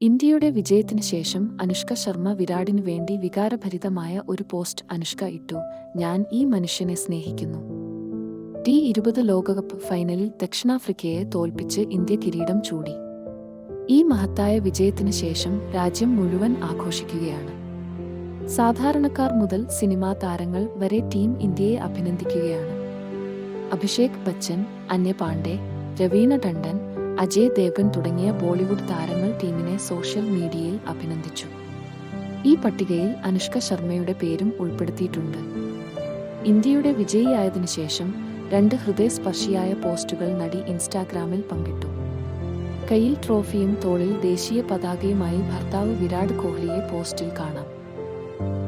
ഇന്ത്യയുടെ വിജയത്തിന് ശേഷം അനുഷ്ക ശർമ്മ വിരാടിനു വേണ്ടി വികാരഭരിതമായ ഒരു പോസ്റ്റ് അനുഷ്ക ഇട്ടു. ഞാൻ ഈ മനുഷ്യനെ സ്നേഹിക്കുന്നു. T20 ലോകകപ്പ് ഫൈനലിൽ ദക്ഷിണാഫ്രിക്കയെ തോൽപ്പിച്ച് ഇന്ത്യ കിരീടം ചൂടി. ഈ മഹത്തായ വിജയത്തിന് ശേഷം രാജ്യം മുഴുവൻ ആഘോഷിക്കുകയാണ്. സാധാരണക്കാർ മുതൽ സിനിമാ താരങ്ങൾ വരെ ടീം ഇന്ത്യയെ അഭിനന്ദിക്കുകയാണ്. അഭിഷേക് ബച്ചൻ, അന്യ പാണ്ഡെ, രവീണ ടണ്ടൻ, അജയ് ദേവ്ഗൻ തുടങ്ങിയ ബോളിവുഡ് താരങ്ങൾ ടീമിനെ സോഷ്യൽ മീഡിയയിൽ അഭിനന്ദിച്ചു. ഈ പട്ടികയിൽ അനുഷ്ക ശർമ്മയുടെ പേരും ഉൾപ്പെടുത്തിയിട്ടുണ്ട്. ഇന്ത്യയുടെ വിജയിയായതിനു ശേഷം 2 ഹൃദയസ്പർശിയായ പോസ്റ്റുകൾ നടി ഇൻസ്റ്റാഗ്രാമിൽ പങ്കിട്ടു. കയ്യിൽ ട്രോഫിയും തോളിൽ ദേശീയ പതാകയുമായി ഭർത്താവ് വിരാട് കോഹ്ലിയെ പോസ്റ്റിൽ കാണാം.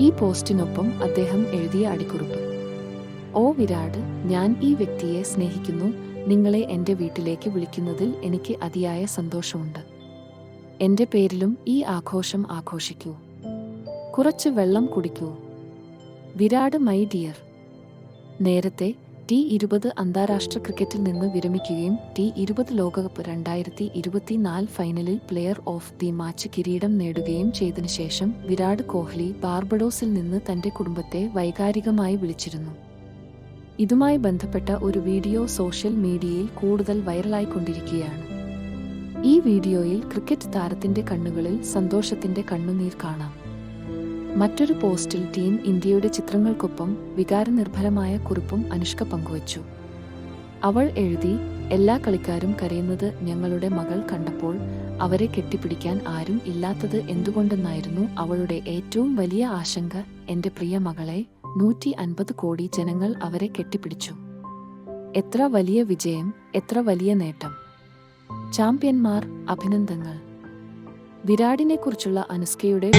ഈ പോസ്റ്റിനൊപ്പം അദ്ദേഹം എഴുതിയ അടിക്കുറിപ്പ്: ഓ വിരാട്, ഞാൻ ഈ വ്യക്തിയെ സ്നേഹിക്കുന്നു. നിങ്ങളെ എൻ്റെ വീട്ടിലേക്ക് വിളിക്കുന്നതിൽ എനിക്ക് അതിയായ സന്തോഷമുണ്ട്. എൻ്റെ പേരിലും ഈ ആഘോഷം ആഘോഷിക്കൂ. കുറച്ച് വെള്ളം കുടിക്കൂ. Virat my dear. നേരത്തെ T20 അന്താരാഷ്ട്ര ക്രിക്കറ്റിൽ നിന്ന് വിരമിക്കുകയും T20 ലോകകപ്പ് 2024 ഫൈനലിൽ പ്ലെയർ ഓഫ് ദി മാച്ച് കിരീടം നേടുകയും ചെയ്തതിനു ശേഷം വിരാട് കോഹ്ലി ബാർബഡോസിൽ നിന്ന് തൻ്റെ കുടുംബത്തെ വൈകാരികമായി വിളിച്ചിരുന്നു. ഇതുമായി ബന്ധപ്പെട്ട ഒരു വീഡിയോ സോഷ്യൽ മീഡിയയിൽ കൂടുതൽ വൈറലായിക്കൊണ്ടിരിക്കുകയാണ്. ഈ വീഡിയോയിൽ ക്രിക്കറ്റ് താരത്തിന്റെ കണ്ണുകളിൽ സന്തോഷത്തിന്റെ കണ്ണുനീർ കാണാം. മറ്റൊരു പോസ്റ്റിൽ ടീം ഇന്ത്യയുടെ ചിത്രങ്ങൾക്കൊപ്പം വികാരനിർഭരമായ കുറിപ്പും അനുഷ്ക പങ്കുവച്ചു. അവൾ എഴുതി: എല്ലാ കളിക്കാരും കരയുന്നത് ഞങ്ങളുടെ മകൾ കണ്ടപ്പോൾ അവരെ കെട്ടിപ്പിടിക്കാൻ ആരും ഇല്ലാത്തത് എന്തുകൊണ്ടെന്നായിരുന്നു അവളുടെ ഏറ്റവും വലിയ ആശങ്ക. എൻ്റെ പ്രിയ മകളെ 150 കോടി ജനങ്ങൾ അവരെ കെട്ടിപ്പിടിച്ചു. എത്ര വലിയ വിജയം, എത്ര വലിയ നേട്ടം. ചാമ്പ്യന്മാർ, അഭിനന്ദനങ്ങൾ. വിരാടിനെക്കുറിച്ചുള്ള അനുഷ്കയുടെ